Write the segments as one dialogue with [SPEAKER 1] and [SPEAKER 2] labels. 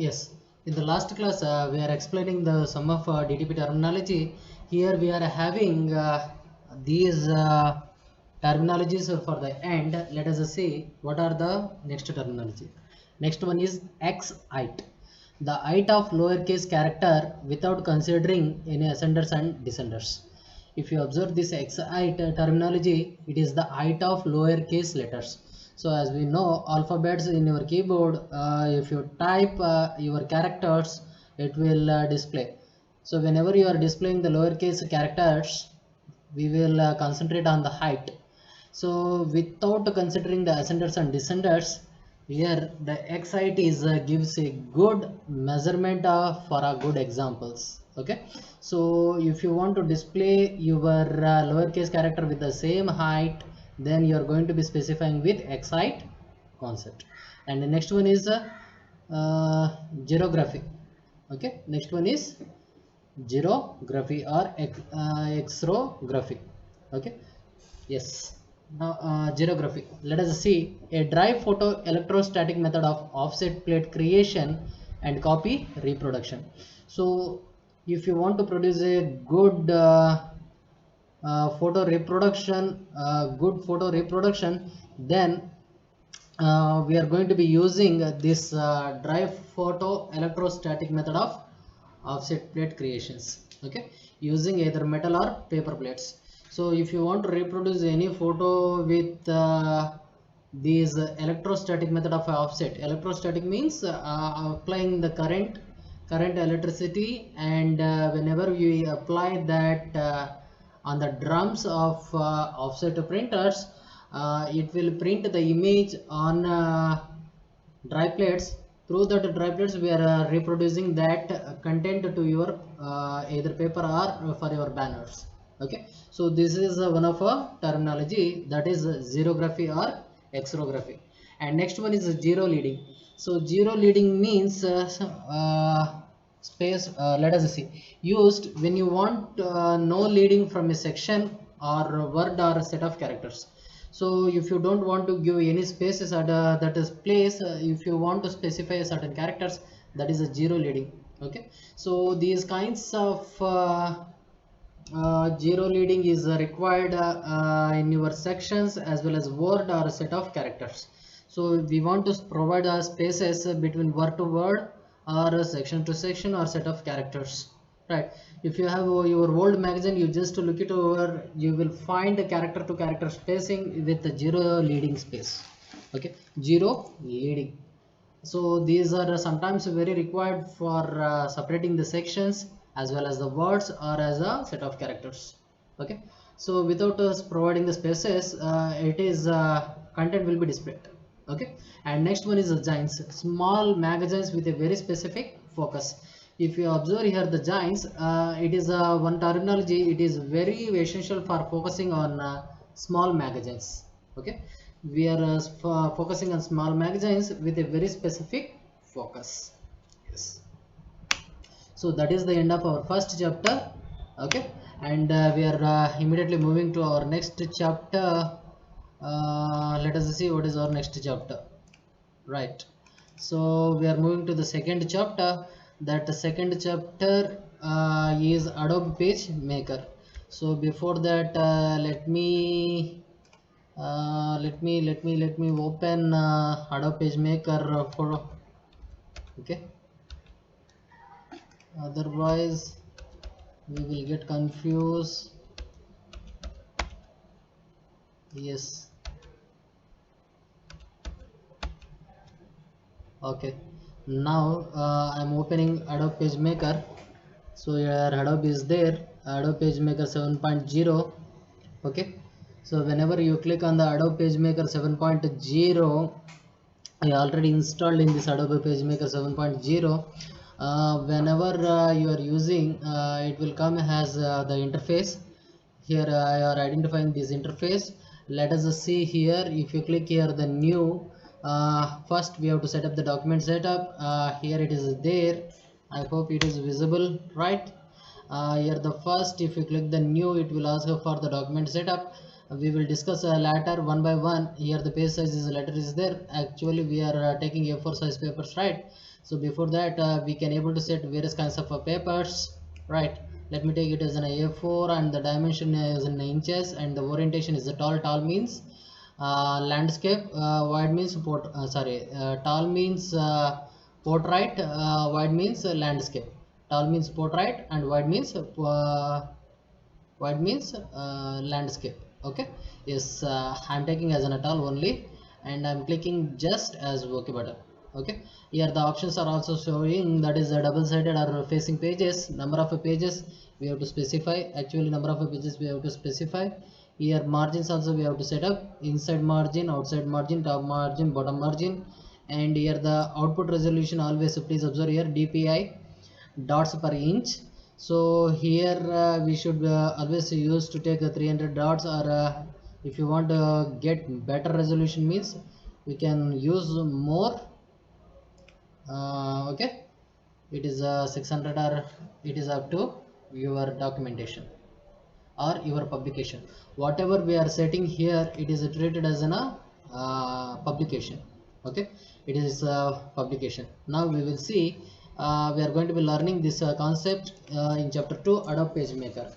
[SPEAKER 1] Yes, in the last class we are explaining the sum of DTP terminology. Here we are having these terminologies for the end. Let us see what are the next terminology. Next one is x height, the height of lowercase character without considering any ascenders and descenders. If you observe this x height terminology, it is the height of lowercase letters. So as we know, alphabets in your keyboard, if you type your characters, it will display. So whenever you are displaying the lowercase characters, we will concentrate on the height. So without considering the ascenders and descenders, here the x height is gives a good measurement for a good examples. Okay, so if you want to display your lowercase character with the same height, then you are going to be specifying with x height concept. And the next one is girography. Okay, next one is girography or xrography. Okay, yes. Now girography, let us see a dry photo electrostatic method of offset plate creation and copy reproduction. So if you want to produce a good good photo reproduction, then we are going to be using this dry photo electrostatic method of offset plate creations. Okay, using either metal or paper plates. So if you want to reproduce any photo with these electrostatic method of offset, electrostatic means applying the current electricity, and whenever we apply that on the drums of offset printers, it will print the image on dry plates. Through that dry plates we are reproducing that content to your either paper or for your banners. Okay, so this is one of a terminology, that is xerography or xerography. And next one is zero leading. So zero leading means space, let us see, used when you want no leading from a section or word or a set of characters. So if you don't want to give any spaces at that is place, if you want to specify certain characters, that is a zero leading. Okay, so these kinds of zero leading is required in your sections as well as word or a set of characters. So we want to provide spaces between word to word or section to section or set of characters, right? If you have your old magazine, you just look it over, you will find a character to character spacing with the zero leading space. Okay, zero leading. So these are sometimes very required for separating the sections as well as the words or as a set of characters. Okay, so without us providing the spaces, it is content will be displayed. Okay, and next one is the giants, small magazines with a very specific focus. If you observe here the giants, it is one terminology, it is very essential for focusing on small magazines. Okay, we are focusing on small magazines with a very specific focus. Yes, so that is the end of our first chapter. Okay, and we are immediately moving to our next chapter. Let us see what is our next chapter, right? So we are moving to the second chapter. That second chapter is Adobe Page Maker. So before that, let me open Adobe PageMaker for, okay, otherwise we will get confused. Yes, okay, now I'm opening Adobe PageMaker. So here Adobe is there, Adobe PageMaker 7.0. okay, so whenever you click on the Adobe PageMaker 7.0, I already installed in this Adobe PageMaker 7.0. Whenever you are using, it will come as the interface. Here I are identifying this interface. Let us see here. If you click here the new, first we have to set up the document setup. Here it is there. I hope it is visible, right? Here the first, if you click the new, it will ask for the document setup. We will discuss later one by one. Here the page size is letter is there. Actually we are taking A4 size papers, right? So before that we can able to set various kinds of papers, right? Let me take it as an A4, and the dimension is in inches, and the orientation is a tall means landscape, wide means tall means portrait, wide means landscape. Tall means portrait and wide means landscape. Okay, yes, I'm taking as an tall only, and I'm clicking just as OK button. Okay, here the options are also showing, that is a double-sided or facing pages. Number of pages we have to specify, actually number of pages we have to specify. Here margins also we have to set up, inside margin, outside margin, top margin, bottom margin. And here the output resolution, always please observe here DPI, dots per inch. So here we should always use to take 300 dots, or if you want to get better resolution means we can use more. Okay, it is 600, or it is up to your documentation or your publication. Whatever we are setting here, it is treated as an publication. Okay, it is publication. Now we will see, we are going to be learning this concept in chapter 2, Adobe PageMaker.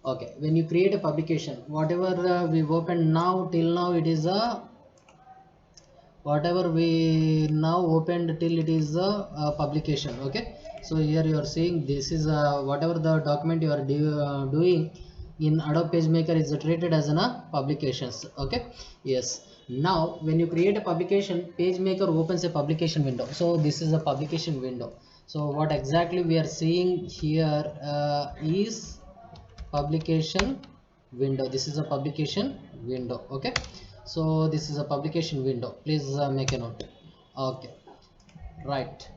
[SPEAKER 1] Okay, when you create a publication, whatever we've opened now till now, it is a whatever we now opened till it is a publication. Okay, so here you are seeing, this is whatever the document you are doing in Adobe PageMaker is treated as an publications. Okay, yes. Now when you create a publication, PageMaker opens a publication window. So this is a publication window. So what exactly we are seeing here is publication window. This is a publication window. Okay, so this is a publication window, please make a note. Okay, right.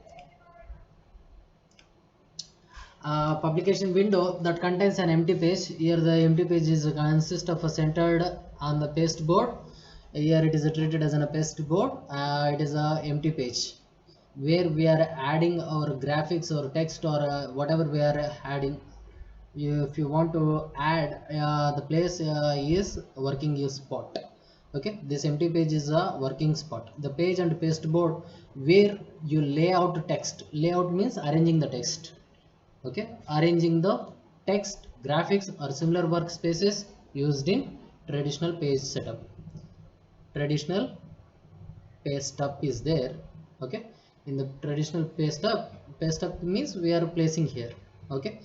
[SPEAKER 1] Publication window that contains an empty page. Here the empty page is consist of a centered on the paste board. Here it is treated as a paste board. It is a empty page where we are adding our graphics or text, or whatever we are adding. If you want to add, the place is working spot. Okay, this empty page is a working spot. The page and paste board where you lay out text. Layout means arranging the text. Okay, arranging the text, graphics or similar workspaces used in traditional page setup. Traditional paste up is there. Okay, in the traditional paste up means we are placing here. Okay,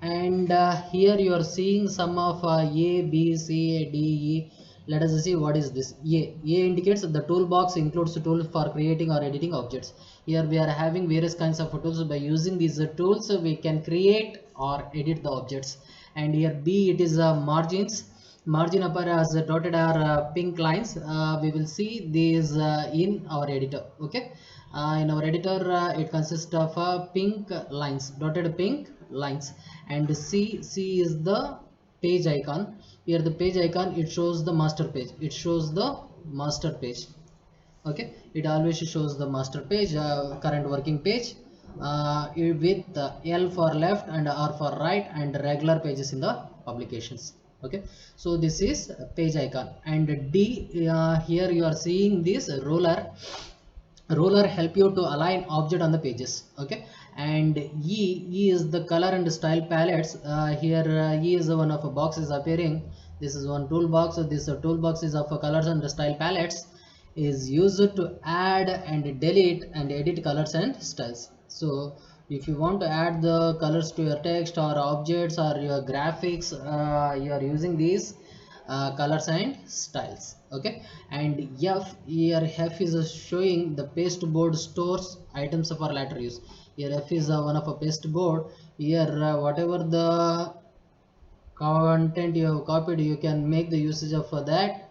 [SPEAKER 1] and here you are seeing some of A, B, C, D, E. Let us see what is this. A indicates the toolbox includes tools for creating or editing objects. Here we are having various kinds of tools. By using these tools we can create or edit the objects. And here B, it is margins. Margin upper as dotted or pink lines. We will see these in our editor. Okay, in our editor it consists of pink lines, dotted pink lines. And C is the page icon. Here the page icon, it shows the master page. It shows the master page. Okay, it always shows the master page, current working page, with L for left and R for right, and regular pages in the publications. Okay, so this is page icon. And D, here you are seeing this ruler help you to align object on the pages. Okay, and E is the color and style palettes. Here E is one of a box is appearing. This is one toolbox. So this toolbox is of colors and style palettes, is used to add and delete and edit colors and styles. So if you want to add the colors to your text or objects or your graphics, you are using these colors and styles. Okay, and F is showing the paste board stores items for later use. Here F is one of a paste board. Here whatever the content you have copied, you can make the usage of that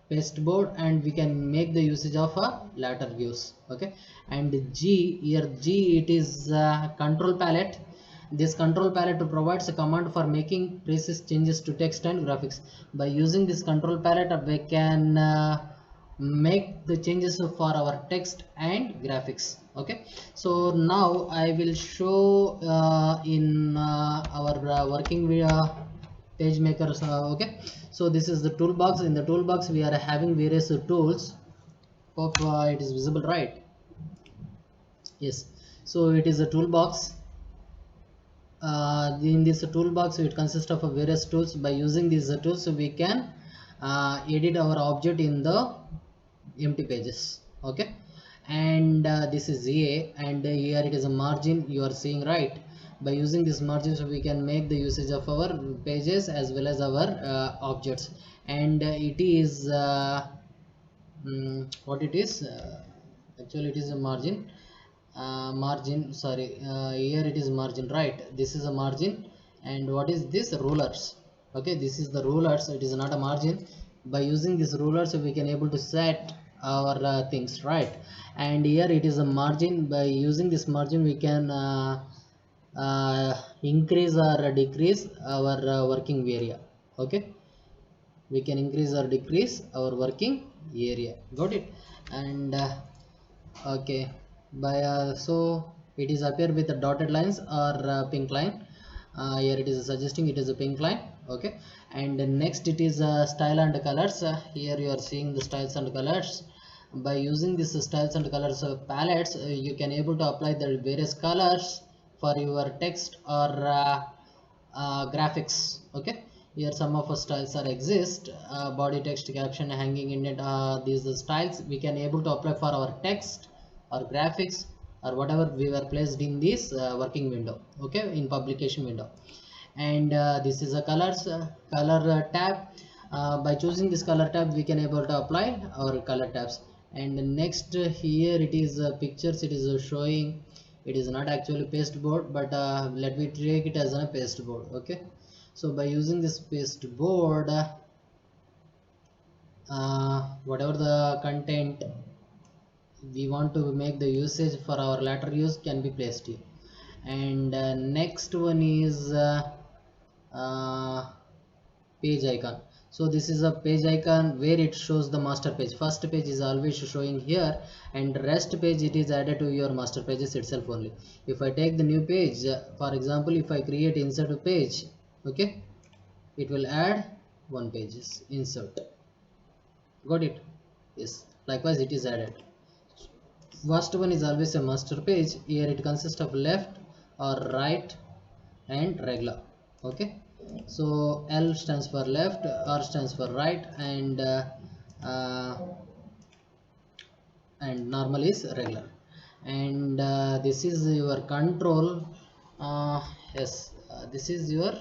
[SPEAKER 1] paste board, and we can make the usage of a later use. Okay, and G, it is control palette. This control palette provides a command for making precise changes to text and graphics. By using this control palette we can make the changes for our text and graphics. Okay, so now I will show in our working page makers. Okay, so this is the toolbox. In the toolbox we are having various tools. Hope it is visible, right? Yes. So it is a toolbox. In this toolbox it consists of various tools. By using these tools we can edit our object in the empty pages. Okay, and this is A, and here it is a margin, you are seeing, right? By using this margin, so we can make the usage of our pages as well as our objects. And it is what it is, actually it is a margin, margin, sorry, here it is margin, right? This is a margin. And what is this? Rulers. Okay, this is the rulers, it is not a margin. By using this rulers we can able to set our things, right? And here it is a margin. By using this margin we can increase or decrease our working area. Okay, we can increase or decrease our working area. Got it? And okay, by so it is appear with the dotted lines or pink line. Here it is suggesting it is a pink line. Okay, and next it is style and colors. Here you are seeing the styles and colors. By using this styles and colors palettes, you can able to apply the various colors for your text or graphics. Okay, here some of our styles are exist, body, text, caption, hanging, indent. These styles we can able to apply for our text or graphics or whatever we were placed in this working window. Okay, in publication window. And this is a colors color tab. By choosing this color tab we can able to apply our color tabs. And next here it is pictures, it is showing. It is not actually paste board, but let me take it as a paste board. Okay, so by using this paste board, whatever the content we want to make the usage for our later use can be placed here. And next one is uh, page icon. So this is a page icon where it shows the master page. First page is always showing here, and rest page it is added to your master pages itself only. If I take the new page, for example, if I create insert a page, okay, it will add one pages insert. Got it? Yes, likewise it is added. First one is always a master page. Here it consists of left or right and regular. Okay, so L stands for left, R stands for right, and uh, normal is regular. And this is your control. Yes, this is your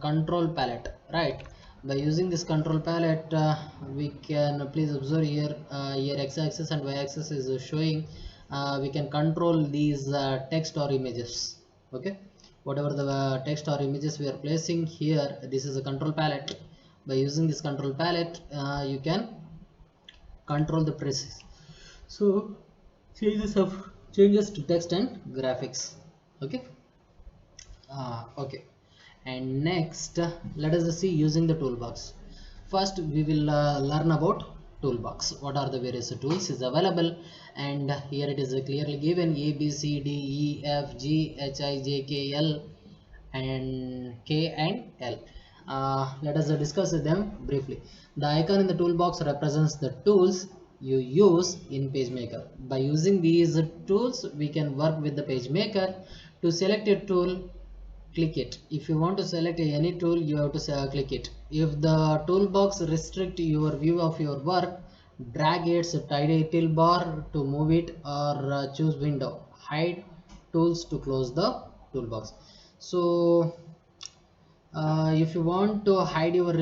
[SPEAKER 1] control palette, right? By using this control palette we can, please observe here, here x-axis and y-axis is showing. We can control these text or images. Okay, whatever the text or images we are placing here, this is a control palette. By using this control palette you can control the presses. So changes to text and graphics. Okay, okay. And next let us see using the toolbox. First we will learn about toolbox. What are the various tools is available? And here it is clearly given: A, B, C, D, E, F, G, H, I, J, K, L, and K and L. Let us discuss them briefly. The icon in the toolbox represents the tools you use in PageMaker. By using these tools we can work with the PageMaker. To select a tool, click it. If you want to select any tool, you have to click it. If the toolbox restrict your view of your work, drag its title bar to move it, or choose window, hide tools to close the toolbox. So if you want to hide your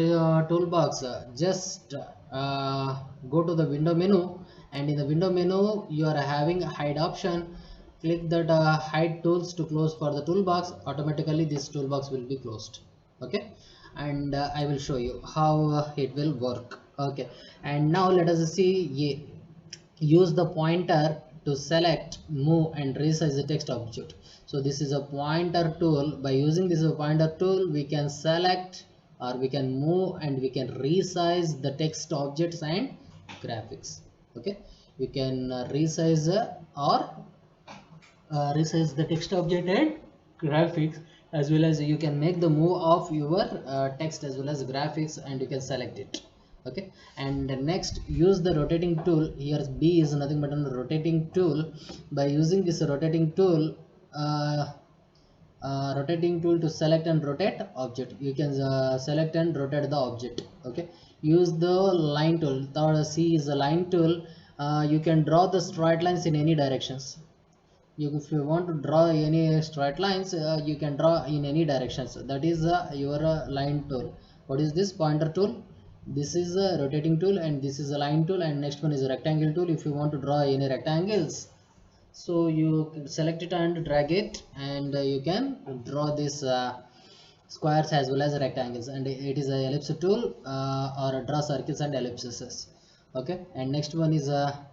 [SPEAKER 1] toolbox, just go to the window menu, and in the window menu you are having a hide option. Click that hide tools to close for the toolbox. Automatically this toolbox will be closed. Okay, and I will show you how it will work. Okay, and now let us see. Use the pointer to select, move, and resize the text object. So this is a pointer tool. By using this pointer tool we can select, or we can move, and we can resize the text objects and graphics. Okay, we can resize or resize the text object and graphics, as well as you can make the move of your text as well as graphics, and you can select it. Okay, and next use the rotating tool. Here B is nothing but a rotating tool. By using this uh, rotating tool to select and rotate object, you can select and rotate the object. Okay, use the line tool. Third C is the line tool. You can draw the straight lines in any directions. If you want to draw any straight lines, you can draw in any directions. That is your line tool. What is this? Pointer tool. This is a rotating tool, and this is a line tool, and next one is a rectangle tool. If you want to draw any rectangles, so you can select it and drag it, and you can draw this squares as well as rectangles. And it is a ellipse tool, or draw circles and ellipses. Okay, and next one is a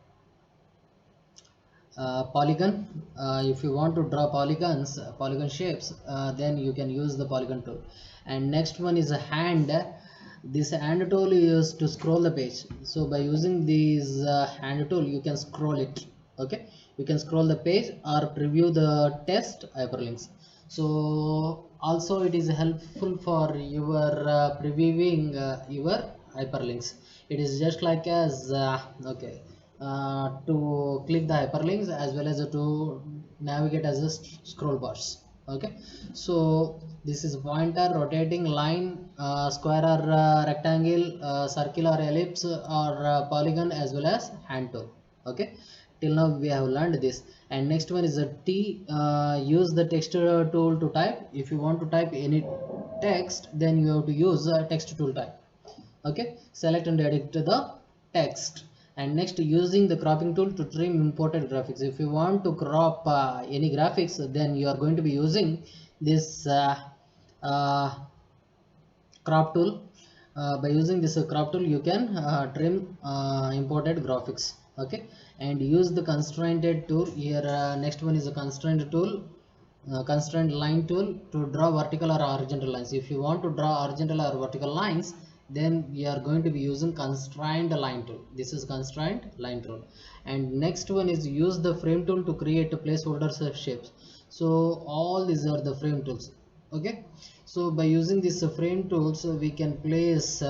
[SPEAKER 1] polygon. If you want to draw polygon shapes, then you can use the polygon tool. And next one is a hand. This hand tool is used to scroll the page. So by using this hand tool, you can scroll it. Okay, you can scroll the page or preview the text hyperlinks. So also it is helpful for your previewing your hyperlinks. It is just like as okay, to click the hyperlinks as well as to navigate as a scroll bars. Okay, so this is pointer, rotating, line, square or rectangle, circle or ellipse, or polygon, as well as hand tool. Okay, till now we have learned this. And next one is a T. Use the text tool to type. If you want to type any text, then you have to use a text tool type. Okay, select and edit the text. And next, using the cropping tool to trim imported graphics. If you want to crop any graphics, then you are going to be using this uh, crop tool. By using this crop tool, you can trim imported graphics. Okay, and use the constrained tool here. Next one is a constraint tool, constraint line tool, to draw vertical or horizontal lines. If you want to draw horizontal or vertical lines, then you are going to be using constraint line tool. This is constraint line tool. And next one is use the frame tool to create placeholders of shapes. So all these are the frame tools. Okay, so by using these frame tools, we can place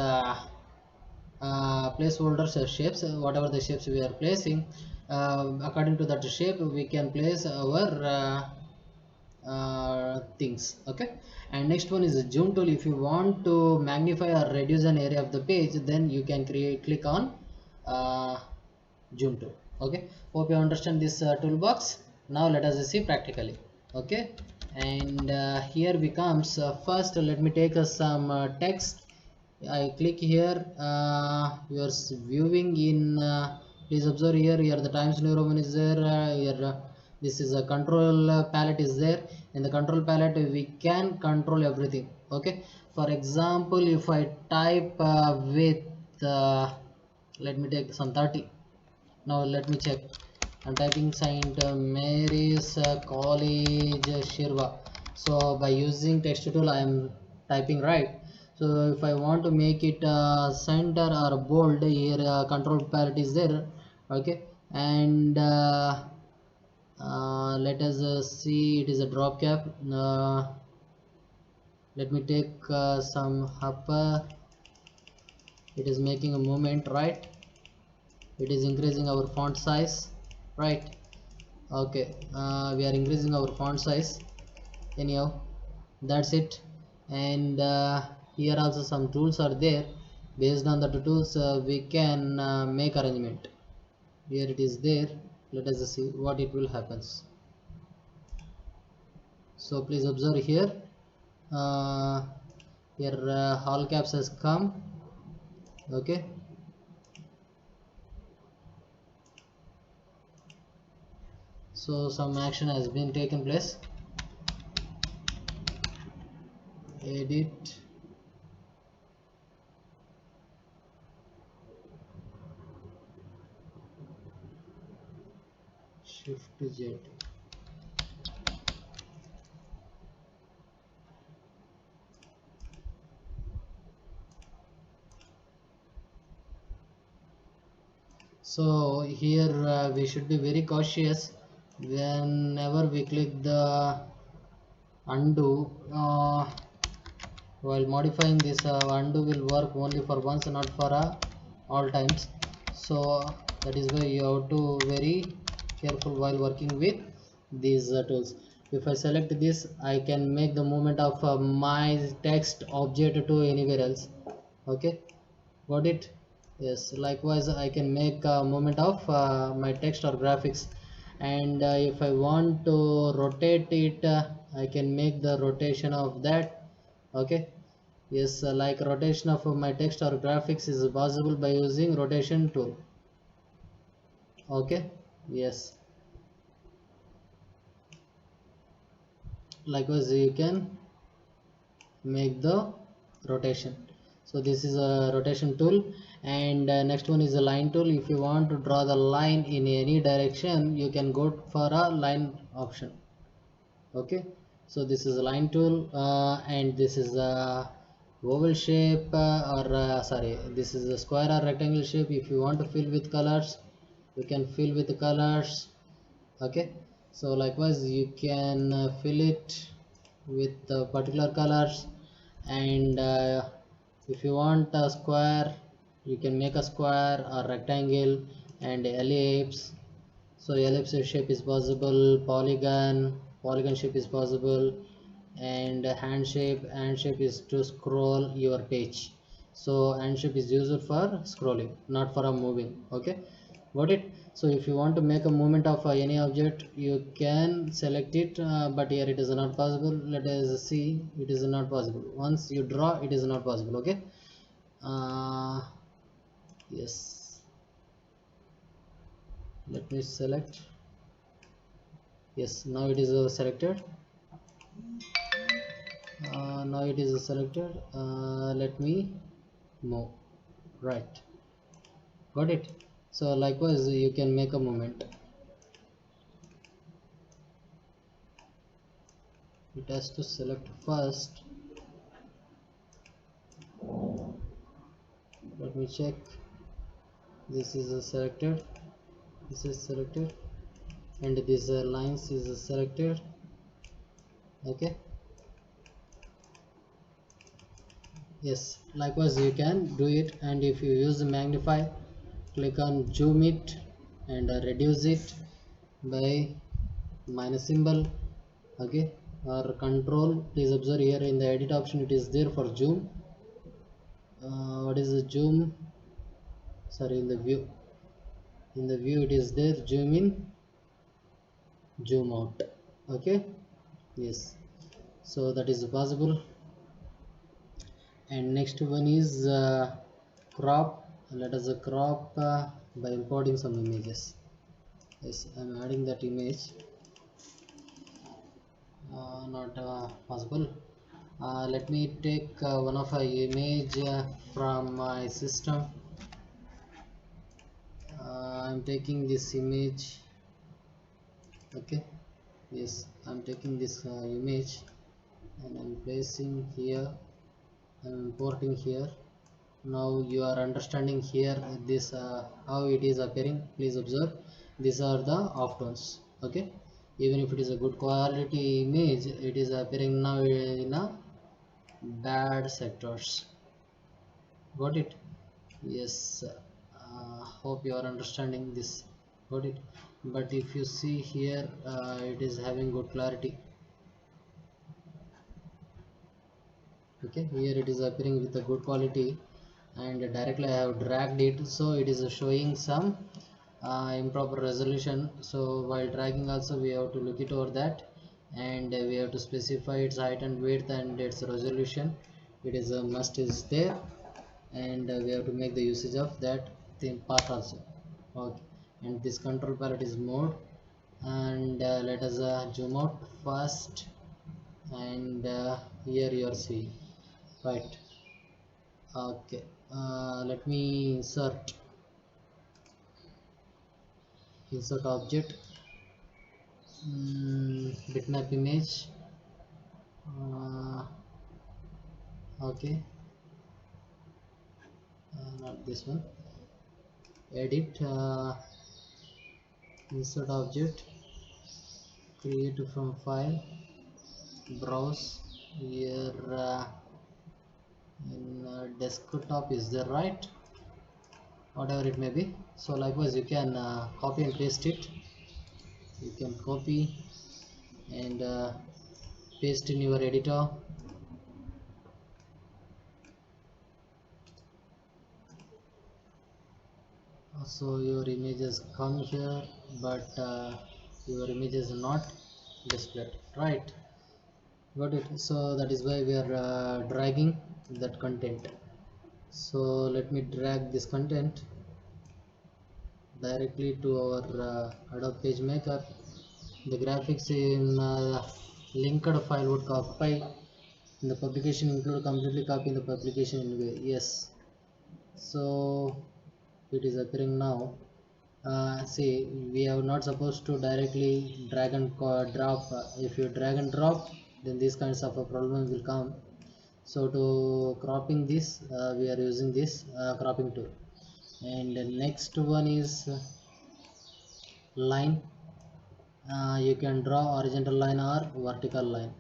[SPEAKER 1] placeholders of shapes. Whatever the shapes we are placing, according to that shape we can place our things. Okay, and next one is a zoom tool. If you want to magnify or reduce an area of the page, then you can click on uh, zoom tool. Okay, hope you understand this toolbox. Now let us see practically. Okay, and here we comes. First let me take some text. I click here. You are viewing in please observe here the Times New Roman is there. Here this is a control palette is there. In the control palette we can control everything. Okay, for example, if I type with let me take some 30. Now let me check. I'm typing Saint Mary's College Shirva. So by using text tool I am typing right. So if I want to make it center or bold, here control palette is there. Okay, and let us see, it is a drop cap. Let me take some upper. It is making a movement, right? It is increasing our font size, right? Okay, we are increasing our font size. Anyhow, that's it. And here also some tools are there. Based on the tools we can make arrangement. Here it is there. Let us see what it will happens. So please observe here. Here all caps has come. Okay, so some action has been taken place. Edit, Shift Z. So here we should be very cautious whenever we click the undo. While modifying this, undo will work only for once, not for a all times. So that is why you have to very careful while working with these tools. If I select this, I can make the movement of my text object to anywhere else. Okay, got it? Yes, likewise I can make a movement of my text or graphics. And if I want to rotate it, I can make the rotation of that. Okay, yes, like rotation of my text or graphics is possible by using rotation tool. Okay, yes, likewise you can make the rotation. So this is a rotation tool. And next one is a line tool. If you want to draw the line in any direction, you can go for a line option. Okay, so this is a line tool, and this is a oval shape, or sorry, this is a square or rectangle shape. If you want to fill with colors, you can fill with the colors. Okay, so likewise you can fill it with particular colors. And if you want a square, you can make a square or rectangle and ellipse. So ellipse shape is possible, polygon shape is possible. And hand shape is to scroll your page. So hand shape is used for scrolling, not for a moving. Okay, got it? So if you want to make a movement of any object, you can select it, but here it is not possible. Let us see, it is not possible. Once you draw, it is not possible. Okay, uh, yes, let me select. Yes, now it is selected. Now it is selected. Let me move. Right, got it? So likewise you can make a movement. It has to select first. Let me check. This is selected, this is selected, and this lines is selected. Okay, yes, likewise you can do it. And if you use the magnify, click on zoom it and reduce it by minus symbol. Okay, or control. Please observe here in the edit option, it is there for zoom. What is the zoom? Sorry, in the view it is there, zoom in, zoom out. Okay, yes, so that is possible. And next one is crop. Let us crop by importing some images. Yes, I'm adding that image. Not possible. Let me take one of a image from my system. I'm taking this image. Okay, yes, I'm taking this image and I'm placing here. I'm importing here. Now you are understanding here this how it is appearing. Please observe, these are the off tones. Okay, even if it is a good quality image, it is appearing now in a bad sectors. Got it? Yes, hope you are understanding this. Got it? But if you see here, it is having good clarity. Okay, here it is appearing with a good quality. And directly I have dragged it, so it is showing some improper resolution. So while dragging also we have to look it over that. And we have to specify its height and width and its resolution. It is a must is there. And we have to make the usage of that thing part also. Okay, and this control palette is mode. And let us zoom out first. And here you are seeing, right? Okay, let me insert object, bitmap image. uh, okay, not this one. Edit, insert object, create from file, browse. Here in desktop, is there, right? whatever it may be. So likewise you can copy and paste it. You can copy and paste in your editor. So your images come here, but your image is not displayed, right? Got it. So that is why we are dragging that content. So let me drag this content directly to our Adobe PageMaker. The graphics in linked file would copy in the publication include completely copy in the publication anyway. Yes. So it is appearing now. See, we are not supposed to directly drag and drop. If you drag and drop, then these kinds of a problem will come. So to cropping this, we are using this cropping tool. And the next one is line. You can draw horizontal line or vertical line,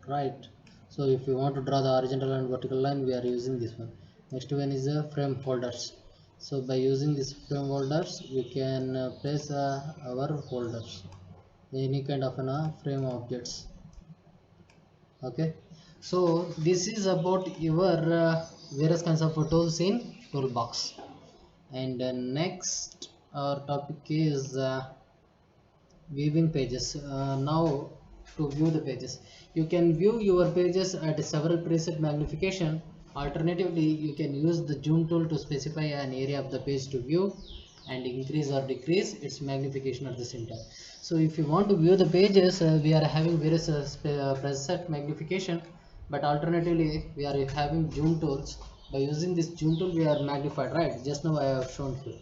[SPEAKER 1] right? So if you want to draw the horizontal and vertical line, we are using this one. Next one is frame holders. So by using this frame holders, we can place our holders, any kind of frame objects. Okay, so this is about your various kinds of tools in toolbox. And next our topic is viewing pages. Now to view the pages, you can view your pages at several preset magnification. Alternatively, you can use the zoom tool to specify an area of the page to view and increase or decrease its magnification at the same time. So if you want to view the pages, we are having various preset magnification, but alternatively we are having zoom tools. By using this zoom tool, we are magnified, right? Just now I have shown you.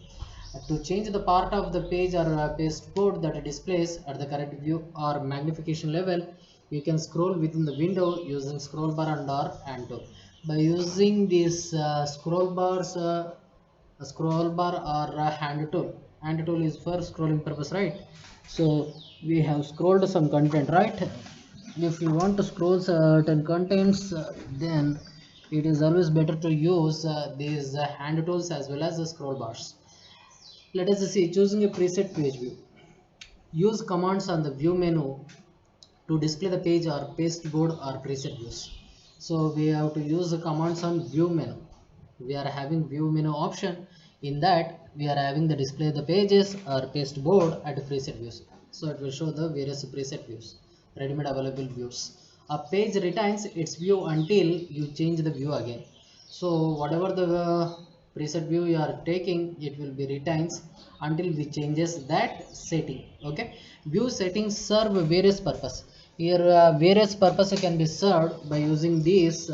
[SPEAKER 1] To change the part of the page or pasteboard that displays at the correct view or magnification level, you can scroll within the window using scroll bar and or hand tool. By using this scroll bar or hand tool. Hand tool is for scrolling purpose, right? So we have scrolled some content, right? If you want to scroll certain contents, then it is always better to use these hand tools as well as the scroll bars. Let us see, choosing a preset page view. Use commands on the view menu to display the page or pasteboard or preset views. So we have to use the commands on view menu. We are having view menu option. In that we are having the display the pages or pasteboard at preset views. So it will show the various preset views, ready-made available views. A page retains its view until you change the view again. So whatever the preset view you are taking, it will be retains until we changes that setting. Okay, view settings serve various purpose. Here various purpose can be served by using these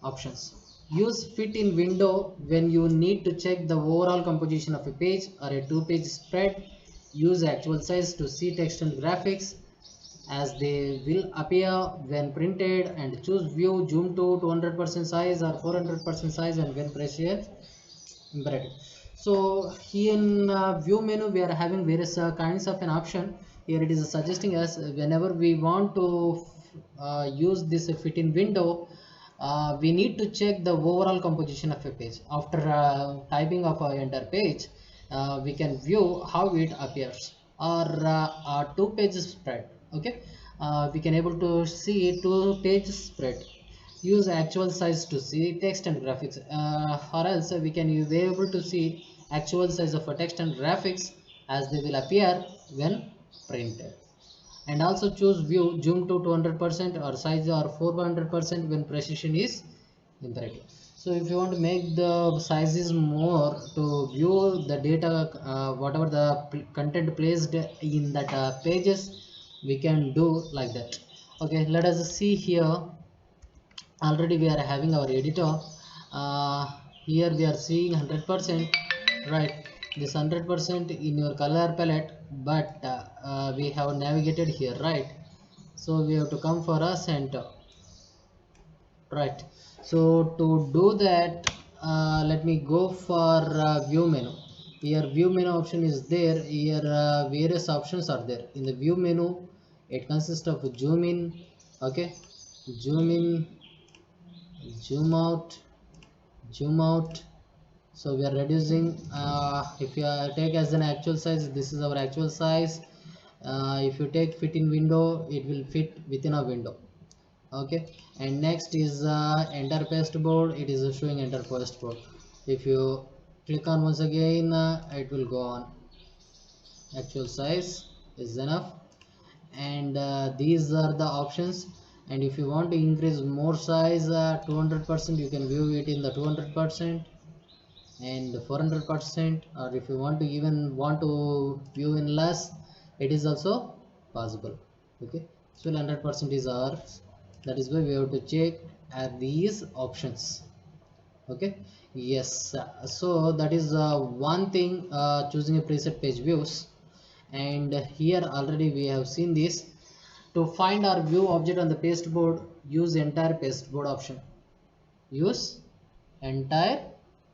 [SPEAKER 1] options. Use fit in window when you need to check the overall composition of a page or a two-page spread. Use actual size to see text and graphics as they will appear when printed, and choose view zoom to 200% size or 400% size and when pressed imperative. So here in view menu we are having various kinds of an option. Here it is suggesting us whenever we want to use this fit in window, we need to check the overall composition of a page. After typing of our entire page, we can view how it appears, or a two pages spread. Okay, we can able to see two page spread. Use actual size to see text and graphics, or else we can be able to see actual size of a text and graphics as they will appear when printed. And also choose view zoom to 200% or size or 400% when precision is imperative. So if you want to make the sizes more to view the data, whatever the content placed in that pages, we can do like that. Okay, let us see here. Already we are having our editor. Here we are seeing 100%, right? This 100% in your color palette, but we have navigated here, right? So we have to come for a center, right? So to do that, let me go for view menu. Here view menu option is there. Here various options are there in the view menu. It consists of zoom in, okay, zoom in, zoom out, zoom out, So we are reducing, if you take as an actual size, this is our actual size. If you take fit in window, it will fit within a window. Okay, and next is enter paste board. It is showing enter paste board. If you click on once again, it will go on. Actual size is enough, and these are the options. And if you want to increase more size, 200%, you can view it in the 200% and 400%, or if you want to even want to view in less, it is also possible. Okay, so 100% is ours. That is why we have to check these options. Okay, yes, so that is one thing, choosing a preset page views. And here already we have seen this. To find our view object on the pasteboard, use entire pasteboard option. Use entire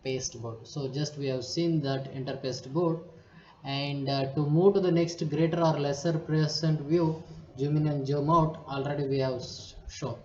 [SPEAKER 1] pasteboard. So just we have seen that entire pasteboard. And to move to the next greater or lesser present view, zoom in and zoom out, already we have shown.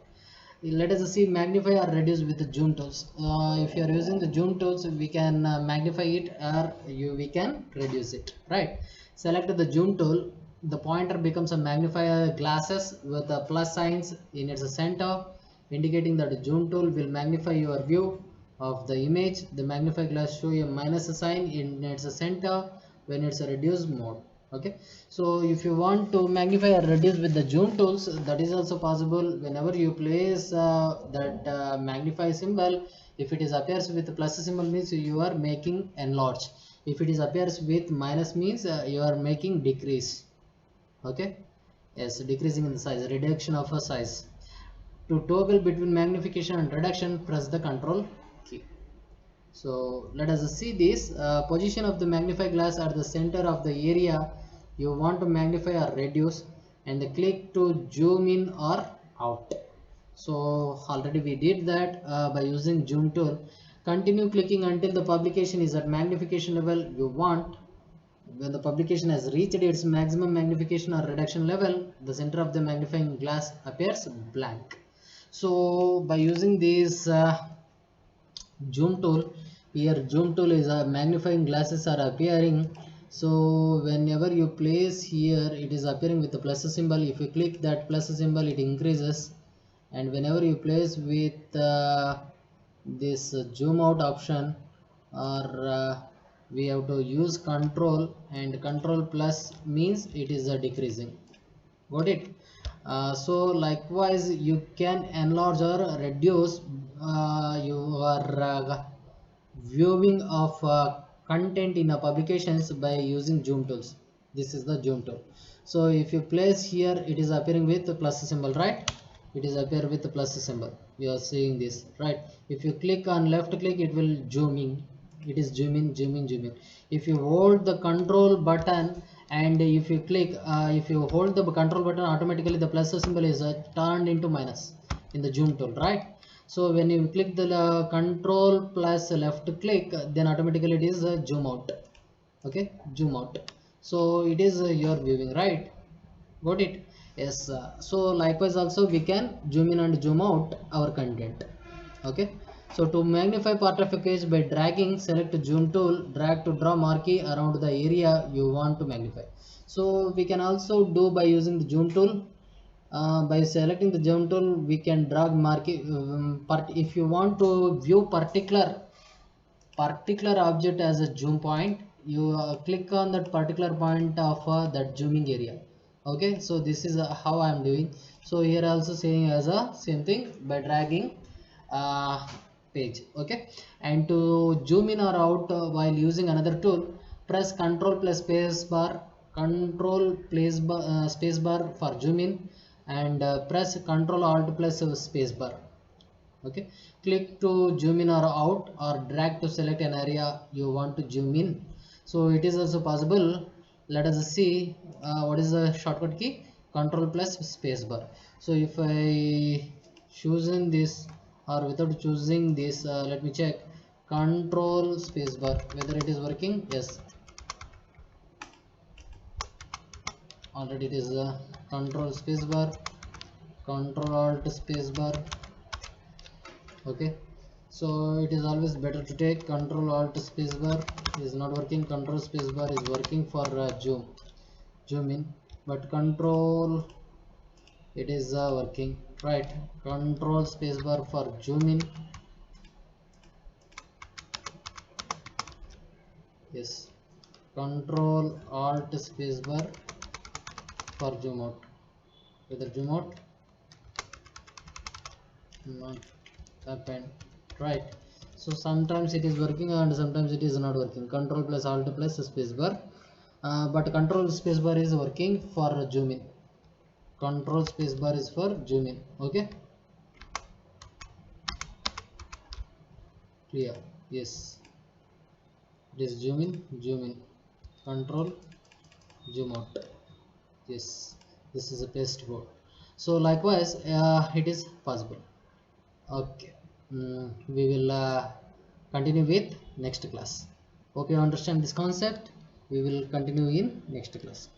[SPEAKER 1] Let us see magnify or reduce with the zoom tools. If you are using the zoom tools, we can magnify it, or we can reduce it, right? Select the zoom tool. The pointer becomes a magnifier glasses with the plus signs in its center, indicating that the zoom tool will magnify your view of the image. The magnify glass show a minus sign in its center when it's a reduced mode. Okay, so if you want to magnify or reduce with the zoom tools, that is also possible. Whenever you place that magnify symbol, if it is appears with plus symbol, means you are making enlarge. If it is appears with minus, means you are making decrease. Okay, yes, decreasing in the size, reduction of a size. To toggle between magnification and reduction, press the control key. So let us see this. Position of the magnify glass at the center of the area you want to magnify or reduce, and click to zoom in or out. So already we did that by using zoom tool. Continue clicking until the publication is at magnification level you want. When the publication has reached its maximum magnification or reduction level, the center of the magnifying glass appears blank. So by using this zoom tool, here zoom tool is magnifying glasses are appearing. So whenever you place here, it is appearing with the plus symbol. If you click that plus symbol, it increases. And whenever you place with this zoom out option, or we have to use control, and control plus means it is decreasing. Got it? So likewise you can enlarge or reduce your viewing of content in a publications by using zoom tools. This is the zoom tool. So if you place here, it is appearing with the plus symbol, right? It is appear with the plus symbol. You are seeing this, right? If you click on left click, it will zoom in. It is zoom in, zoom in, zoom in. If you hold the control button, and if you click, if you hold the control button, automatically the plus symbol is turned into minus in the zoom tool, right? So when you click the control plus left click, then automatically it is zoom out. Okay, zoom out. So it is your viewing, right? Got it? Yes. So likewise also we can zoom in and zoom out our content. Okay, so to magnify part of a page, by dragging, select zoom tool, drag to draw marquee around the area you want to magnify. So we can also do by using the zoom tool. By selecting the zoom tool, we can drag marquee. If you want to view particular object as a zoom point, you click on that particular point of that zooming area. Okay, so this is how I am doing. So here also saying as a same thing by dragging uh, page. Okay, and to zoom in or out while using another tool, press Ctrl plus space bar, space bar for zoom in, and press Ctrl Alt plus space bar. Okay, click to zoom in or out, or drag to select an area you want to zoom in. So it is also possible. Let us see what is the shortcut key. Control plus space bar. So if I choosing this, or without choosing this, let me check. Control space bar whether it is working. Yes, already it is control space bar, control alt space bar. Okay, So it is always better to take control alt spacebar. Is not working. Control spacebar is working for zoom in, but control it is working, right? Control spacebar for zoom in. Yes, control alt spacebar for zoom out. Whether zoom out not happened, right? So sometimes it is working and sometimes it is not working. Control plus alt plus spacebar, but control spacebar is working for zoom in. Control spacebar is for zoom in. Okay, clear? Yes, it is zoom in, zoom in. Control zoom out. Yes, this is a paste board. So likewise it is possible. Okay, we will continue with next class. Hope you understand this concept. We will continue in next class.